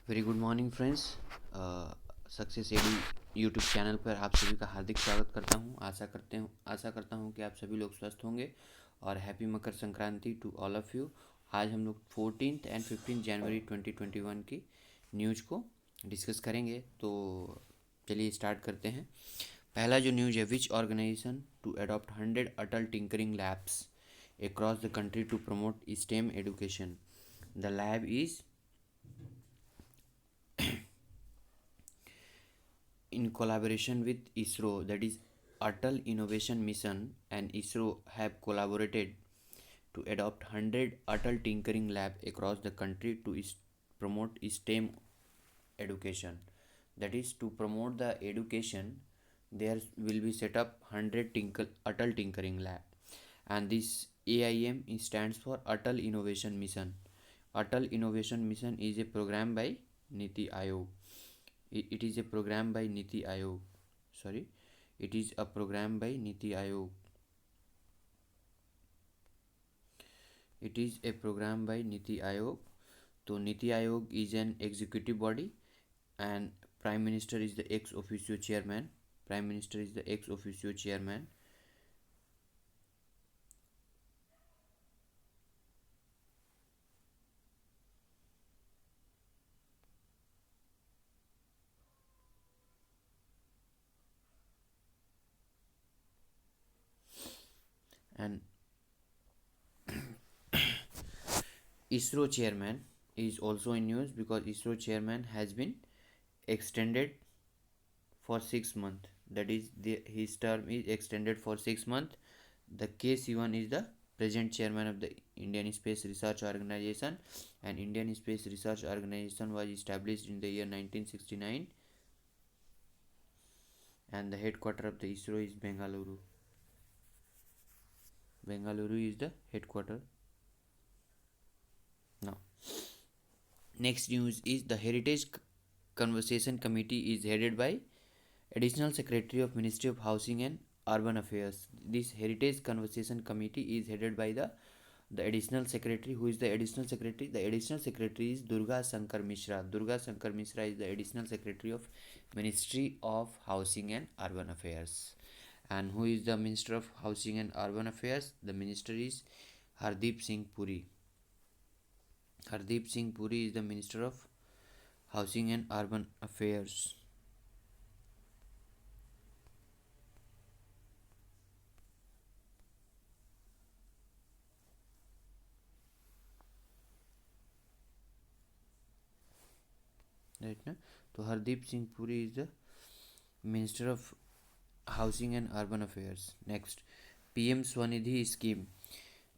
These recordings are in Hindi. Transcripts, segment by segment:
Very good morning friends. Success AD YouTube channel पर आप सभी का हार्दिक स्वागत करता हूं। आशा करता हूं कि आप सभी लोग स्वस्थ होंगे और happy Makar Sankranti to all of you. आज हम लोग 14 एंड 15 जनवरी 2021 की न्यूज़ को डिस्कस करेंगे। तो चलिए स्टार्ट करते हैं। पहला जो न्यूज़ है, which organisation to adopt 100 Atal tinkering labs across the country to promote STEM education. The lab is in collaboration with ISRO, that is Atal Innovation Mission, and ISRO have collaborated to adopt 100 Atal Tinkering Lab across the country to promote STEM education. That is to promote the education, there will be set up 100 Atal Tinkering Lab, and this AIM stands for Atal Innovation Mission. Atal Innovation Mission is a program by Niti Aayog. It is a program by Niti Aayog. Sorry, it is a program by Niti Aayog. It is a program by Niti Aayog. So Niti Aayog is an executive body, and Prime Minister is the ex officio chairman. Prime Minister is the ex officio chairman. And ISRO chairman is also in news because ISRO chairman has been extended for 6 months. That is, his term is extended for 6 months. The K. Sivan is the present chairman of the Indian Space Research Organization, and Indian Space Research Organization was established in the year 1969, and the headquarter of the ISRO is Bengaluru. Bengaluru is the headquarter. Now, next news is the Heritage Conversation Committee is headed by Additional Secretary of Ministry of Housing and Urban Affairs. This Heritage Conversation Committee is headed by the additional secretary. Who is the additional secretary? The additional secretary is Durga Shankar Mishra. Durga Shankar Mishra is the additional secretary of Ministry of Housing and Urban Affairs. And who is the Minister of Housing and Urban Affairs? The minister is Hardeep Singh Puri. Hardeep Singh Puri is the Minister of Housing and Urban Affairs. Right now, so Hardeep Singh Puri is the Minister of Housing and Urban Affairs. Next, PM Swanidhi scheme.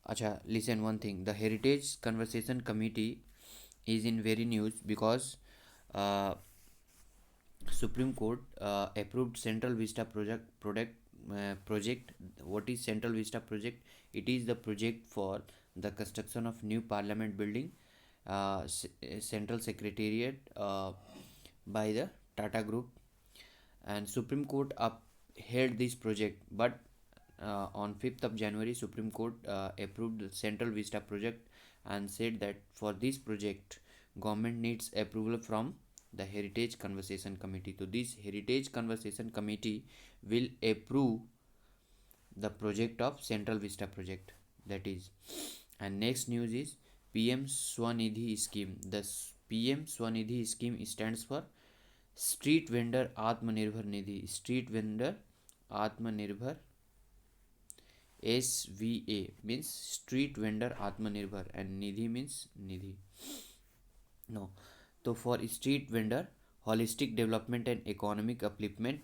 Acha, listen one thing. The Heritage Conversation Committee is in very news because uh, Supreme Court approved Central Vista project. What is Central Vista project? It is the project for the construction of new Parliament building, Central Secretariat by the Tata Group, and Supreme Court upheld this project. But on 5th of January, Supreme Court approved the Central Vista project and said that for this project, government needs approval from the Heritage Conversation Committee. So this Heritage Conversation Committee will approve the project of Central Vista project. That is, and next news is PM Swanidhi scheme. The PM Swanidhi scheme stands for Street Vendor Atmanirbhar Nidhi. Street Vendor Atmanirbhar, SVA means Street Vendor Atmanirbhar, and Nidhi means Nidhi. No. So for street vendor, holistic development and economic upliftment,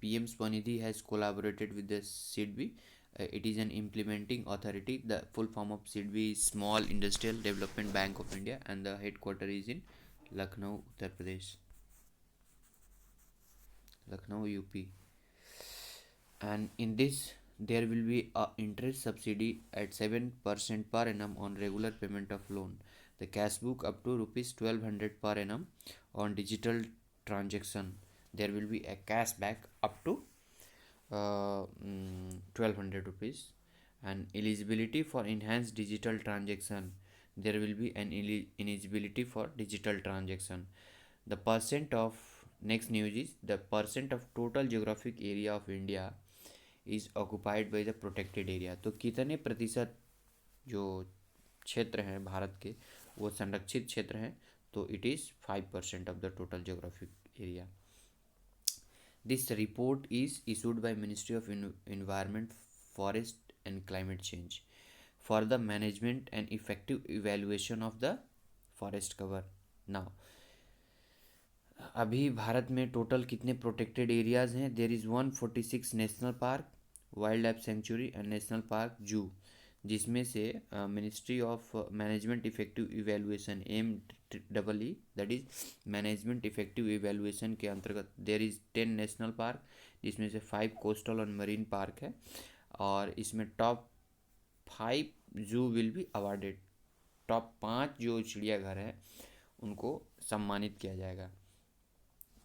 PM Swanidhi has collaborated with the SIDBI. It is an implementing authority. The full form of SIDBI is Small Industrial Development Bank of India, and the headquarter is in Lucknow, Uttar Pradesh. Lucknow, UP. And in this, there will be a interest subsidy at 7% per annum on regular payment of loan. The cash book up to rupees 1200 per annum on digital transaction. There will be a cash back up to 1200 rupees. And eligibility for enhanced digital transaction. there will be an ineligibility for digital transaction. The percent of next news is the percent of total geographic area of India is occupied by the protected area. तो कितने प्रतिशत जो क्षेत्र हैं भारत के वो संरक्षित क्षेत्र हैं, तो it is 5% of the total geographic area. This report is issued by Ministry of Environment, Forest and Climate Change for the management and effective evaluation of the forest cover. Now, अभी भारत में टोटल कितने प्रोटेक्टेड एरियाज़ हैं? There is 146 national park, wild life sanctuary and national park zoo, जिसमें से ministry of management effective evaluation MEE that is management effective evaluation के अंतर्गत देयर इज़ 10 नेशनल पार्क, जिसमें से 5 कोस्टल और मरीन पार्क है, और इसमें टॉप 5 जू विल बी अवार्डेड. टॉप 5 जो चिड़ियाघर हैं उनको सम्मानित किया जाएगा.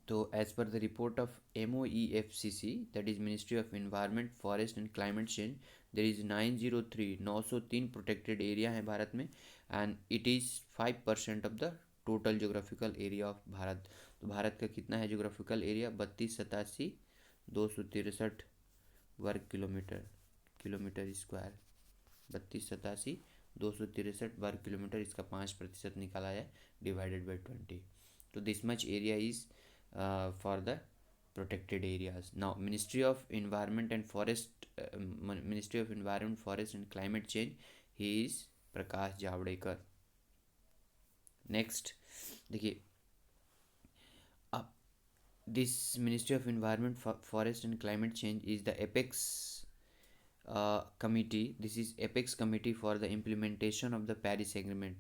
तो as per the report of MOEFCC that is ministry of environment, forest and climate change, there is 903 protected area है भारत में, and it is 5% of the total geographical area of Bharat. तो भारत का कितना है जोग्राफिकल एरिया? 3287,263 वर्ग किलोमीटर स्क्वायर. 3287,263 वर्ग किलोमीटर, इसका 5% निकाला है डिवाइडेड बाई 20. तो this much area is for the protected areas. Now, Ministry of Environment, Forest and Climate Change, he is Prakash Javadekar. Next, देखिए, अब this Ministry of Environment, Forest and Climate Change is the apex committee. This is apex committee for the implementation of the Paris Agreement.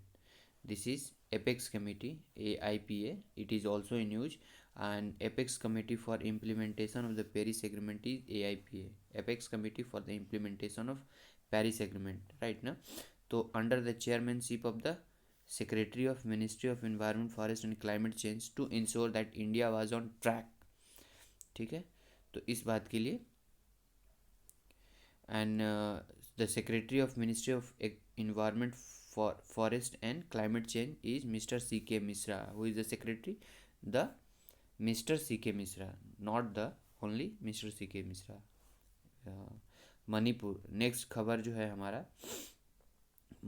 This is apex committee, AIPA. It is also in use. And apex committee for implementation of the Paris Agreement is AIPA, apex committee for the implementation of Paris Agreement, right now. तो under the chairmanship of the Secretary of Ministry of Environment, Forest and Climate Change to ensure that India was on track. ठीक है, तो इस बात के लिए and the Secretary of Ministry of Environment, Forest and Climate Change is Mr. C.K. Mishra. Who is the secretary? The Mr. C.K. Mishra, not the only Mr. C.K. Mishra. Manipur, next खबर जो है हमारा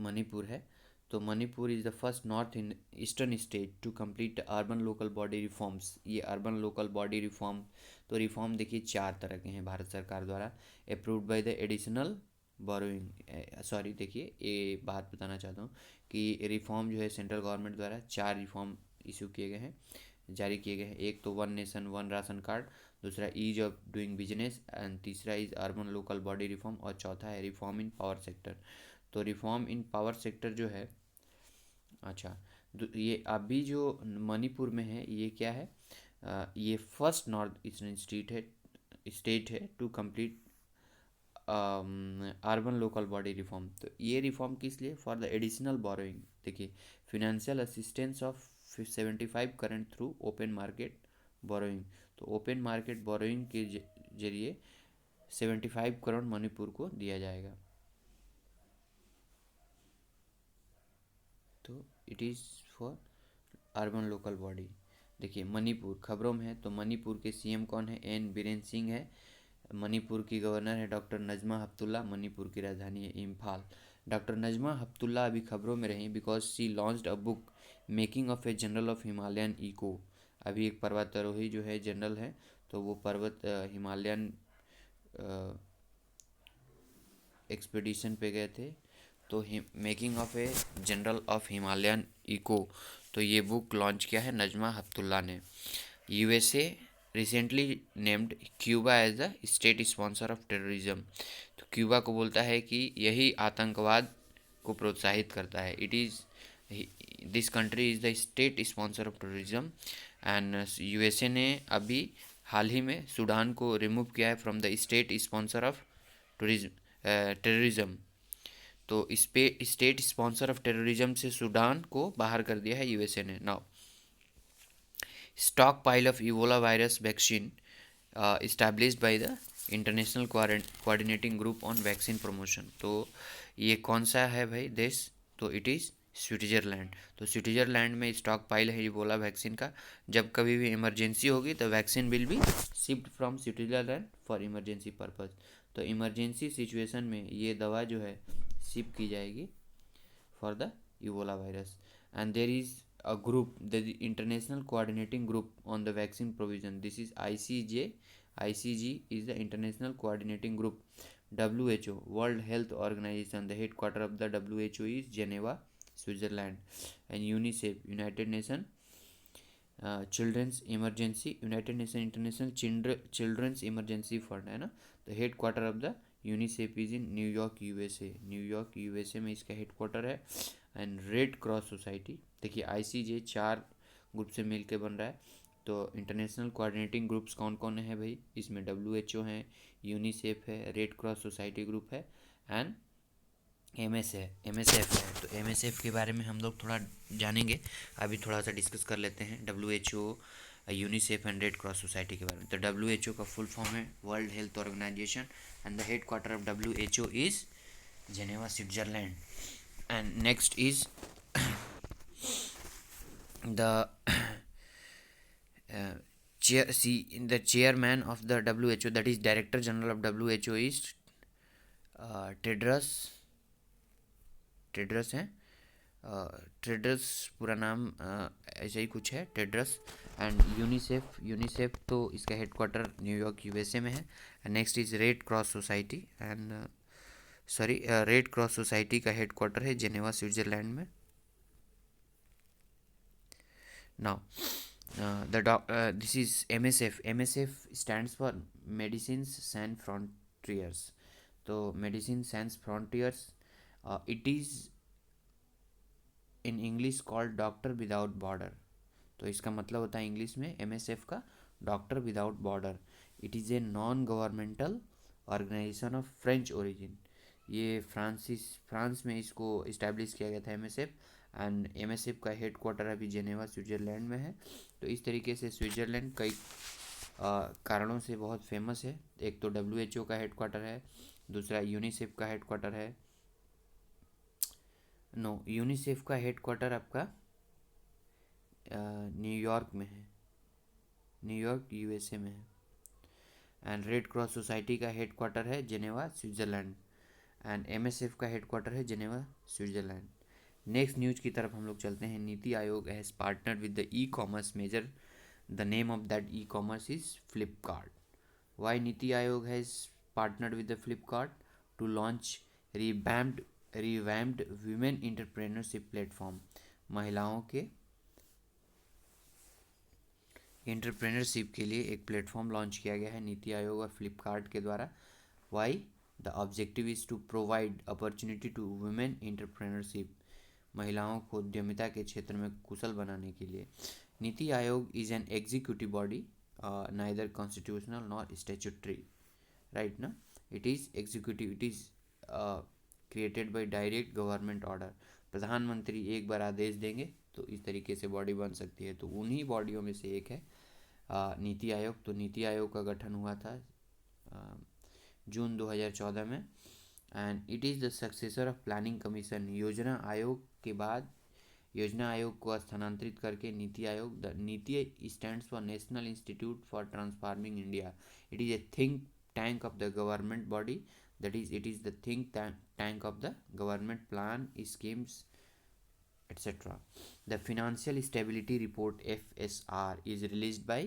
मणिपुर है. तो Manipur is the first north eastern state to complete urban local body reforms. ये अर्बन लोकल बॉडी रिफॉर्म, तो रिफॉर्म देखिए 4 तरह के हैं भारत सरकार द्वारा approved by the additional borrowing. Sorry, देखिए ये बात बताना चाहता हूँ कि रिफॉर्म जो है सेंट्रल गवर्नमेंट द्वारा 4 रिफॉर्म इशू किए गए हैं, जारी किए गए हैं. एक तो 1 नेशन 1 राशन कार्ड, दूसरा ease of doing business, and तीसरा is urban local body reform, और चौथा है रिफॉर्म इन पावर सेक्टर. तो रिफॉर्म इन पावर सेक्टर जो है, अच्छा, ये अभी जो मणिपुर में है ये क्या है? ये फर्स्ट नॉर्थ ईस्टर्न स्टेट है to complete urban local body reform. तो ये रिफॉर्म किस लिए? For the additional borrowing. देखिए, फिनेंशियल असिस्टेंस ऑफ 75 करंट थ्रू ओपन मार्केट बोरोइंग. तो ओपन मार्केट बोरोइंग के जरिए 75 करोड़ मणिपुर को दिया जाएगा. तो it is for urban local body. देखिए मणिपुर खबरों में है, तो मणिपुर के CM कौन है? N बीरेन सिंह है. मणिपुर की गवर्नर है डॉक्टर नजमा हेपतुल्ला. मणिपुर की राजधानी है इम्फाल. डॉक्टर नजमा हेपतुल्ला अभी खबरों में रही because she launched a book making of a journal of Himalayan echo. अभी एक पर्वतारोही जो है जनरल है, तो वो पर्वत हिमालयन एक्सपीडिशन पे गए थे, तो making of a journal of Himalayan echo, तो ये बुक लॉन्च किया है नजमा हेपतुल्ला ने. USA recently named Cuba as the state sponsor of terrorism. तो क्यूबा को बोलता है कि यही आतंकवाद को प्रोत्साहित करता है. It is this country is the state sponsor of terrorism. And USA ने अभी हाल ही में सूडान को रिमूव किया है from the state sponsor of terrorism. तो इस पे स्टेट स्पॉन्सर ऑफ टेररिज्म से सूडान को बाहर कर दिया है USA ने. Now stock pile of Ebola virus vaccine established by the international coordinating group on vaccine promotion. तो ये कौन सा है भाई देश? तो इट इज़ स्विट्जरलैंड। तो स्विट्जरलैंड में स्टॉक पाइल है इबोला वैक्सीन का। जब कभी भी इमरजेंसी होगी तो vaccine will be shift from Switzerland for emergency purpose. तो इमरजेंसी सिचुएशन में ये दवा जो है शिप की जाएगी for the Ebola virus. And there is a group, the international coordinating group on the vaccine provision. This is ICJ. ICG is the international coordinating group. WHO, World Health Organization, the headquarter of the WHO is Geneva, Switzerland. And UNICEF, United Nations children's emergency, United Nation International Children's Emergency Fund है ना। तो head quarter of the UNICEF is in New York USA. New York USA में इसका हेड क्वार्टर है। एंड रेड क्रॉस सोसाइटी, देखिए आईसीजे 4 ग्रुप से मिल के बन रहा है। तो इंटरनेशनल कोऑर्डिनेटिंग ग्रुप्स कौन कौन है भाई, इसमें डब्ल्यूएचओ है, यूनिसेफ है, रेड क्रॉस सोसाइटी ग्रुप है एंड एमएसएफ है। तो एमएसएफ के बारे में हम लोग थोड़ा जानेंगे, अभी थोड़ा सा डिस्कस कर लेते हैं WHO, UNICEF and Red Cross Society के बारे में। तो डब्ल्यूएचओ का फुल फॉर्म है World Health Organization and the head quarter of WHO is Geneva, Switzerland. And next is the chairman of the WHO, that is Director General of WHO is Tedros हैं, टेड्रस पूरा नाम ऐसा ही कुछ है, टेड्रस। एंड यूनिसेफ तो इसका हेड क्वार्टर न्यूयॉर्क यूएसए में है। And next is red Cross society and Red Cross Society का हेड क्वार्टर है जेनेवा, स्विट्जरलैंड में। Now this is MSF. MSF stands for Medicines Sans Frontiers. तो Medicines Sans Frontiers, it is in English called Doctor Without Border. तो इसका मतलब होता है इंग्लिश में MSF का doctor without border. It is a non governmental organisation of French origin. ये फ्रांस में इसको इस्टेब्लिश किया गया था MSF। एंड MSF का हेड क्वार्टर अभी जेनेवा, स्विट्जरलैंड में है। तो इस तरीके से स्विट्जरलैंड कई कारणों से बहुत फेमस है। एक तो WHO का हेड क्वार्टर है, दूसरा यूनिसेफ का हेड क्वार्टर है। यूनिसेफ का हेड क्वार्टर आपका न्यूयॉर्क में है, न्यूयॉर्क यूएसए में है। एंड रेड क्रॉस सोसाइटी का हेड क्वार्टर है जेनेवा, स्विट्जरलैंड। एंड MSF का हेड क्वार्टर है जेनेवा, स्विट्जरलैंड। नेक्स्ट न्यूज़ की तरफ हम लोग चलते हैं। NITI Aayog has partnered with the e commerce major, the name of that e commerce is Flipkart. Why NITI Aayog has partnered with the Flipkart? To launch revamped women entrepreneurship platform. महिलाओं के एंटरप्रेन्योरशिप के लिए एक प्लेटफॉर्म लॉन्च किया गया है नीति आयोग और फ्लिपकार्ट के द्वारा। Why? The objective is to provide opportunity to women entrepreneurship, महिलाओं को उद्यमिता के क्षेत्र में कुशल बनाने के लिए। NITI Aayog is an executive body, neither constitutional nor statutory, right ना। It is executive, it is created by direct government order. प्रधानमंत्री एक बार आदेश देंगे तो इस तरीके से बॉडी बन सकती है। तो उन्हीं बॉडियों में से एक है नीति आयोग। तो नीति आयोग का गठन हुआ था जून 2014 में। And it is the successor of planning commission. योजना आयोग के बाद योजना आयोग को स्थानांतरित करके नीति आयोग, द नीति stands for national institute for transforming India. It is A think tank of the government body, that is it is the think tank of the government plan schemes etc. The financial stability report FSR is released by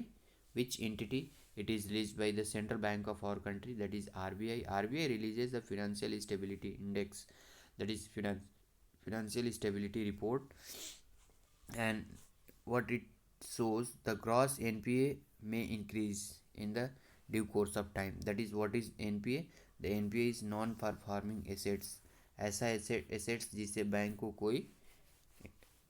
which entity? It is released by the central bank of our country, that is RBI. RBI releases the financial stability index, that is financial stability report. And what it shows, the gross NPA may increase in the due course of time. That is what is NPA? The NPA is non performing assets. ऐसा एसेट्स जिससे बैंक को कोई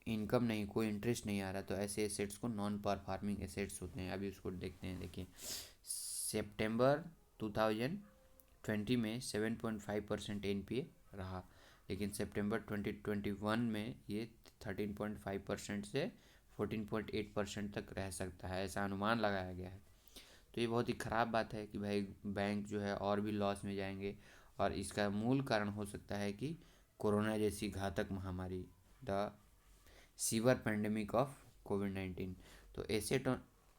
इनकम नहीं, कोई इंटरेस्ट नहीं आ रहा, तो ऐसे एसेट्स को नॉन परफॉर्मिंग एसेट्स होते हैं। अभी उसको देखते हैं। देखिए सितंबर 2020 में 7.5% NPA रहा, लेकिन सितंबर 2021 में ये 13.5% से 14.8% तक रह सकता है, ऐसा अनुमान लगाया गया है। तो ये बहुत ही ख़राब बात है कि भाई बैंक जो है और भी लॉस में जाएंगे। और इसका मूल कारण हो सकता है कि कोरोना जैसी घातक महामारी द सीवर पेंडेमिक ऑफ कोविड-19। तो एसेट,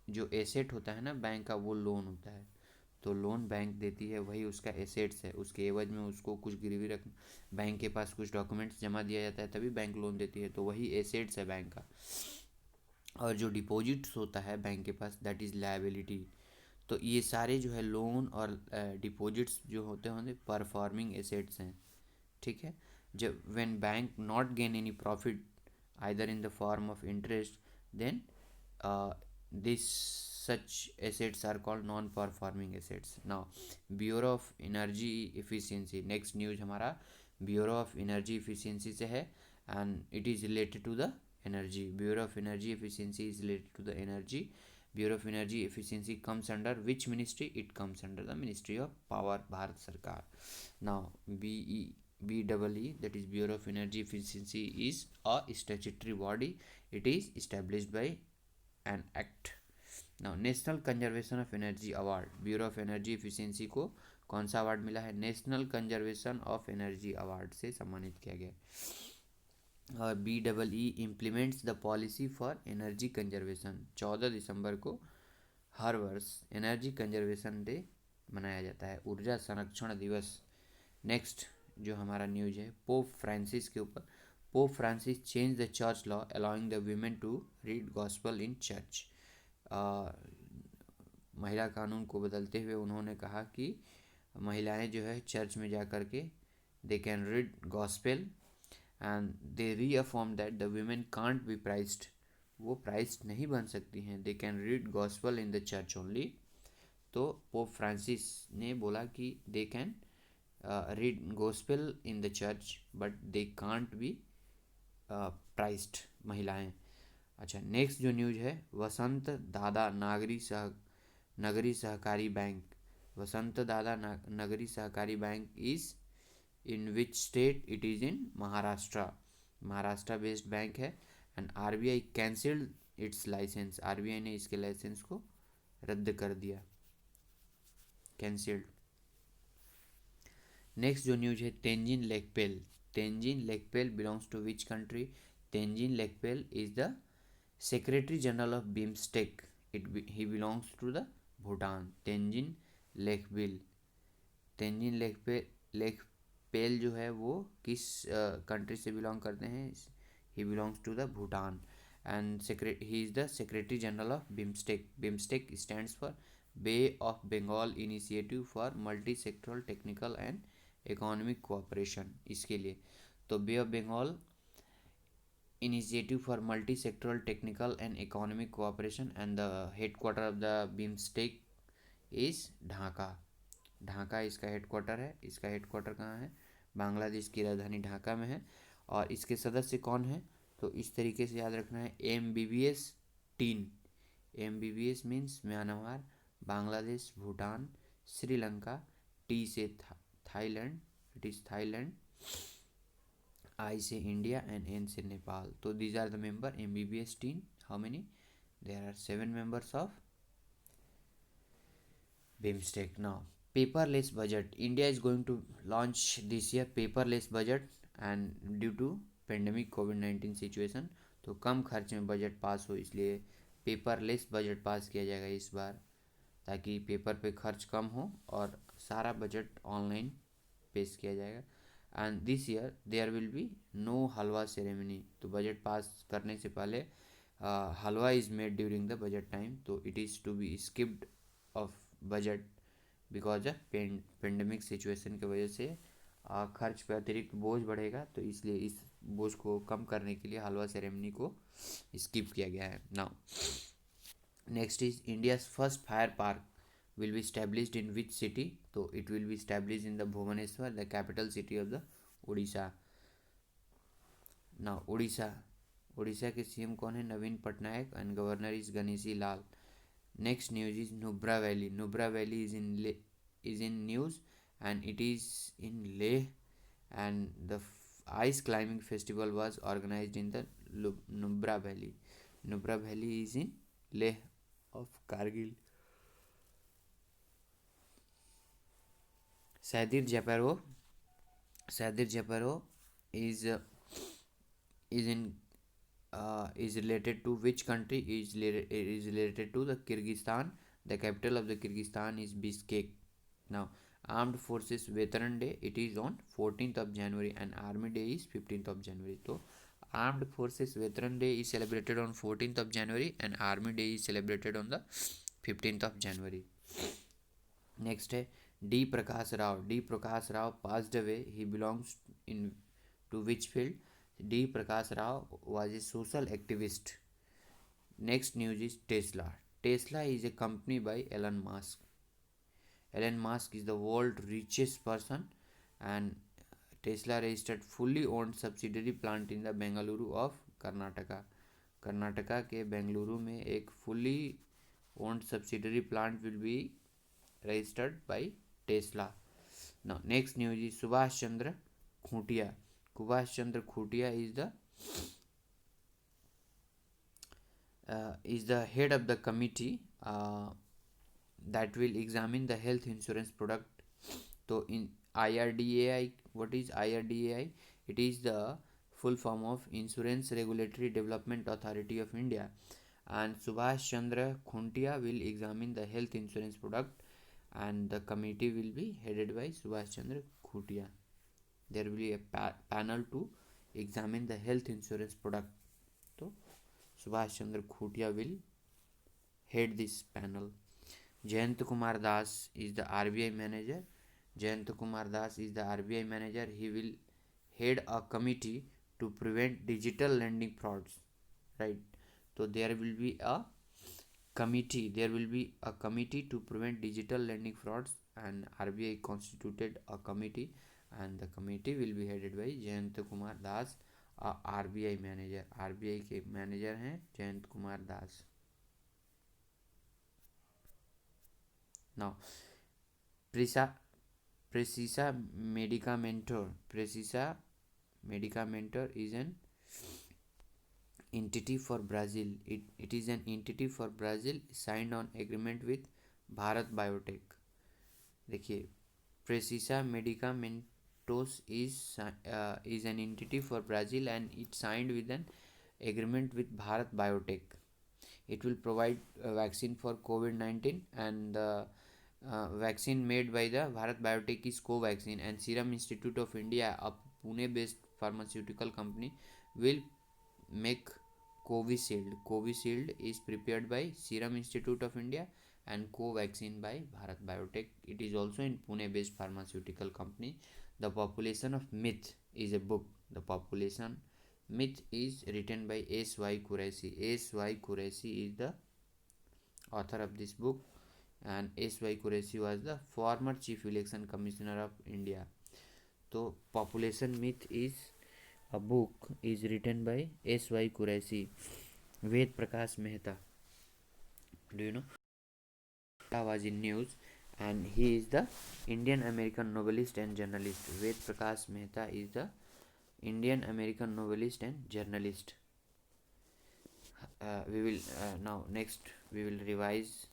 जो एसेट होता है ना बैंक का, वो लोन होता है। तो लोन बैंक देती है, वही उसका एसेट्स है। उसके एवज में उसको कुछ गिरवी रख, बैंक के पास कुछ डॉक्यूमेंट्स जमा दिया जाता है, तभी बैंक लोन देती है। तो वही एसेट्स है बैंक का। और जो डिपॉजिट्स होता है बैंक के पास, दैट इज़ लायबिलिटी। तो ये सारे जो है लोन और डिपॉजिट्स जो होते हैं परफॉर्मिंग एसेट्स हैं। ठीक है। जब when bank not gain any profit either in the form of interest, then these such assets are called non performing assets. Now bureau of energy efficiency, next news हमारा bureau of energy efficiency से है, and it is related to the energy. bureau of energy efficiency is related to the energy. bureau of energy efficiency comes under which ministry? It comes under the ministry of power, bharat sarkar. Now BEE, that is Bureau of Energy Efficiency, is a statutory body. It is established by an act. Now national conservation of energy award, bureau of energy efficiency को कौन सा अवार्ड मिला है? National conservation of energy award से सम्मानित किया गया। और BEE implements the policy for energy conservation. 14 दिसंबर को हर वर्ष एनर्जी कंजर्वेशन डे मनाया जाता है, ऊर्जा संरक्षण दिवस। नेक्स्ट जो हमारा न्यूज है पोप फ्रांसिस के ऊपर। Pope Francis change the church law allowing the women to read gospel in church. महिला कानून को बदलते हुए उन्होंने कहा कि महिलाएं जो है चर्च में जा कर के they can read gospel, and they reaffirm that the women can't be priced, वो प्राइस्ड नहीं बन सकती हैं, they can read gospel in the church only. तो पोप फ्रांसिस ने बोला कि they can read gospel in the church but they can't be priced महिलाएं। अच्छा, नेक्स्ट जो न्यूज है वसंत Dada Nagari Sahakari bank. Vasant Dada Nagari Sahakari bank is in which state? It is in Maharashtra. Maharashtra based bank है। And RBI cancelled its licence, RBI ने इसके लाइसेंस को रद्द कर दिया, कैंसिल्ड। नेक्स्ट जो न्यूज है Tenzin Lekphell. Tenzin Lekphell belongs to which country? Tenzin Lekphell is the secretary general of BIMSTEC, he belongs to the Bhutan. Tenzin Lekphell, Tenzin Lekphell जो है वो किस कंट्री से बिलोंग करते हैं? He belongs to the Bhutan. And he is the secretary general of BIMSTEC. BIMSTEC stands for bay of Bengal initiative for multi sectoral technical and economic cooperation, इसके लिए। तो bay of Bengal initiative for multi sectoral technical and economic cooperation, and the headquarter of the BIMSTEC is Dhaka. Dhaka इसका हेडक्वार्टर है। इसका हेडक्वार्टर कहाँ है? बांग्लादेश की राजधानी ढाका में है। और इसके सदस्य कौन है? तो इस तरीके से याद रखना है, MBBS TIN. MBBS means Myanmar, Bangladesh, Bhutan, Sri Lanka, T से Thailand, it is Thailand, I से इंडिया एंड N से नेपाल। तो these are the member MBBS team. How many? There are 7 members of BIMSTEC. Now paperless budget, India is going to launch this year paperless budget, and due to pandemic COVID-19 situation, तो कम खर्च में बजट पास हो, इसलिए पेपरलेस बजट पास किया जाएगा इस बार, ताकि पेपर पे खर्च कम हो और सारा बजट ऑनलाइन पेश किया जाएगा। And this year there will be no halwa ceremony. तो बजट पास करने से पहले halwa is made during the budget time, तो it is to be skipped of budget because of pandemic situation की वजह से खर्च पे अतिरिक्त बोझ बढ़ेगा, तो इसलिए इस बोझ को कम करने के लिए हलवा सेरेमनी को स्किप किया गया है। Now next is India's first fire park will be established in which city? तो it will be established in the Bhubaneswar, the capital city of the Odisha. Now Orissa के CM कौन है? Naveen Patnaik, and governor is Ganeshi Lal. Next news is Nubra valley. Nubra valley is in news and it is in Leh, and the ice climbing festival was organized in the Nubra Valley. Nubra Valley is in Leh of Kargil. Sadir Japaro is is in is related to which country? Is related to the Kyrgyzstan. The capital of the Kyrgyzstan is Bishkek. Now, Armed Forces Veteran Day, it is on 14th of January and Army Day is 15th of January. So Armed Forces Veteran Day is celebrated on 14th of January and Army Day is celebrated on the 15th of January. Next है D. Prakash Rao. D. Prakash Rao passed away. He belongs in to which field? D. Prakash Rao was a social activist. Next news is Tesla. Tesla is a company by Elon Musk. Elon Musk is the world richest person, and Tesla registered fully owned subsidiary plant in the Bengaluru of Karnataka. Karnataka के बेंगलुरु में एक fully owned subsidiary plant will be registered by Tesla. Now next news is Subhash Chandra Khuntia. Subhash Chandra Khuntia is the head of the committee that will examine the health insurance product. So in IRDAI, what is IRDAI? It is the full form of Insurance Regulatory Development Authority of India, and Subhash Chandra Khuntia will examine the health insurance product, and the committee will be headed by Subhash Chandra Khuntia. There will be a panel to examine the health insurance product. So Subhash Chandra Khuntia will head this panel. Jayant Kumar Das is the RBI manager. Jayant Kumar Das is the RBI manager. He will head a committee to prevent digital lending frauds. Right. So there will be a committee. There will be a committee to prevent digital lending frauds, and RBI constituted a committee, and the committee will be headed by Jayant Kumar Das, RBI manager. RBI के मैनेजर हैं Jayant Kumar Das. Now, Precisa Medicamentor. Precisa Medicamentor is an entity for Brazil. It is an entity for Brazil signed on agreement with Bharat Biotech. देखिए, Precisa Medicamentos is an entity for Brazil and it signed with an agreement with Bharat Biotech. It will provide a vaccine for COVID-19, and the vaccine made by the Bharat Biotech is Covaxin, and Serum Institute of India, a Pune-based pharmaceutical company, will make Covishield. Covishield is prepared by Serum Institute of India and Covaxin by Bharat Biotech. It is also in Pune-based pharmaceutical company. The Population of Myth is a book. The Population Myth is written by S.Y. Qureshi. S.Y. Qureshi is the author of this book, and S.Y. Qureshi was the former Chief Election Commissioner of India. So Population Myth is a book is written by S.Y. Qureshi. Ved Prakash Mehta. Do you know? Was in news, and he is the Indian American novelist and journalist. Ved Prakash Mehta is the Indian American novelist and journalist. We will now next we will revise,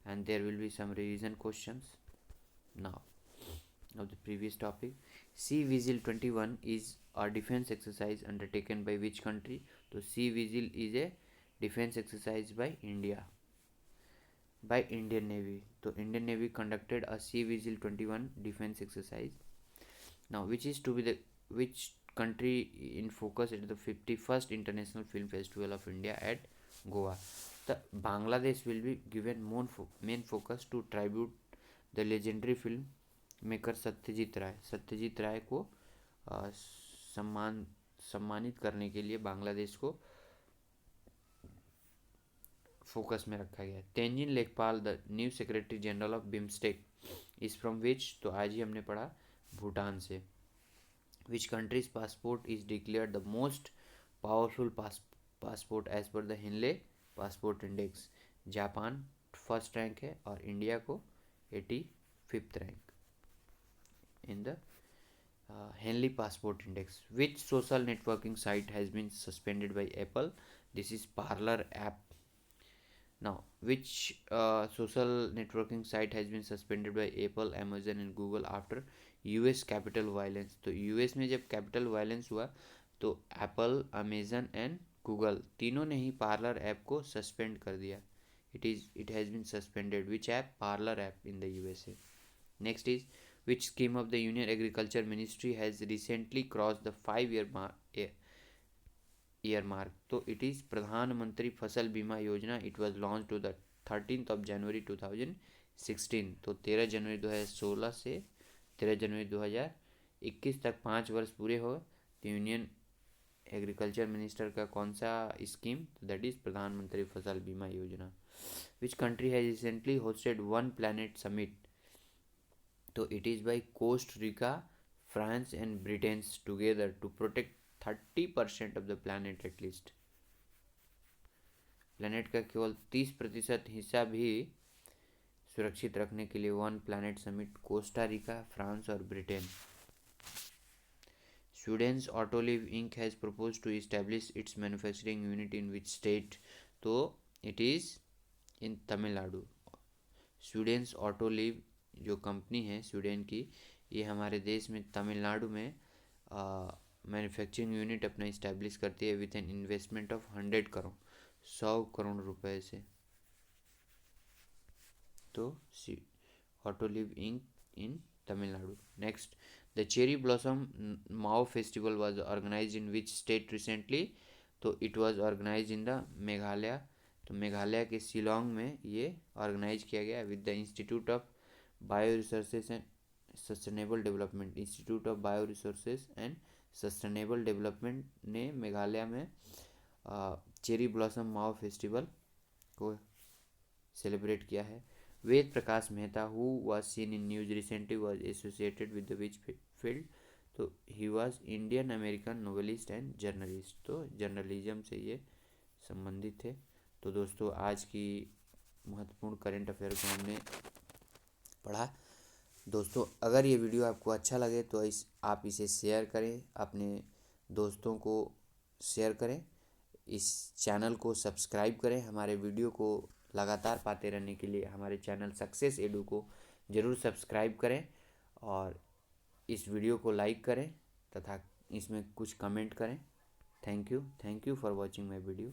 and there will be some revision questions now of the previous topic. Sea Vigil 21 is a defense exercise undertaken by which country? So Sea Vigil is a defense exercise by India, by Indian Navy. So Indian Navy conducted a Sea Vigil 21 defense exercise. Now which country in focus at the 51st International Film Festival of India at Goa? The Bangladesh will be given main focus to tribute the legendary film maker Satyajit Ray. Satyajit Ray को सम्मानित करने के लिए बांग्लादेश को फोकस में रखा गया. Tenzin Lekphell, the new secretary general of BIMSTEC, is from which? तो आज ही हमने पढ़ा भूटान से. Which country's passport is declared the most powerful passport as per the Henley passport index? Japan first rank है और इंडिया को 85th rank in the Henley Passport Index. Which social networking site has been suspended by Apple? This is Parler app. Now, which social networking site has been suspended by Apple, Amazon and Google after US capital violence? तो US में जब capital violence हुआ तो एप्पल, अमेजन एंड गूगल तीनों ने ही पार्लर ऐप को सस्पेंड कर दिया. It has been suspended. Which app? Parler app in the USA. Next is which scheme of the Union Agriculture Ministry has recently crossed the 5 year mark? तो it is प्रधानमंत्री फसल बीमा योजना. It was launched to the 13th of January 2016. तो 13 जनवरी 2016 से 13 जनवरी 2021 तक 5 वर्ष पूरे हो. तो यूनियन एग्रीकल्चर मिनिस्टर का कौन सा स्कीम? दैट इज प्रधानमंत्री फसल बीमा योजना. Which country has recently hosted one planet summit? तो it is by Costa Rica, France and Britain together to protect 30% of the planet at least. Planet का केवल 30% हिस्सा भी सुरक्षित रखने के लिए one planet summit, Costa Rica, France और Britain. Sweden's Autoliv Inc has propose to establish its manufacturing unit in which state? तो it is in Tamil Nadu. Sweden's Autoliv जो कंपनी है स्वीडन की, ये हमारे देश में तमिलनाडु में मैन्युफैक्चरिंग यूनिट अपना इस्टेब्लिश करती है with an investment of 100 crore रुपए से. तो Autoliv Inc in Tamil Nadu. Next, the cherry blossom Mao festival was organise in which state recently? तो it was organise in the Meghalaya. तो मेघालय के शिलोंग में ये ऑर्गेनाइज किया गया with the institute of bio resources and sustainable development. Institute of bio resources and sustainable development ने मेघालय में चेरी ब्लॉसम माओ फेस्टिवल को सेलिब्रेट किया है. Ved Prakash Mehta who was seen in news recently was associated with the which field? तो he was Indian American novelist and journalist. तो जर्नलिज्म से ये संबंधित थे. तो दोस्तों आज की महत्वपूर्ण करंट अफेयर को हमने पढ़ा. दोस्तों अगर ये वीडियो आपको अच्छा लगे तो आप इसे शेयर करें, अपने दोस्तों को शेयर करें, इस चैनल को सब्सक्राइब करें. हमारे वीडियो को लगातार पाते रहने के लिए हमारे चैनल सक्सेस एडू को ज़रूर सब्सक्राइब करें और इस वीडियो को लाइक करें तथा इसमें कुछ कमेंट करें. Thank you for watching my video.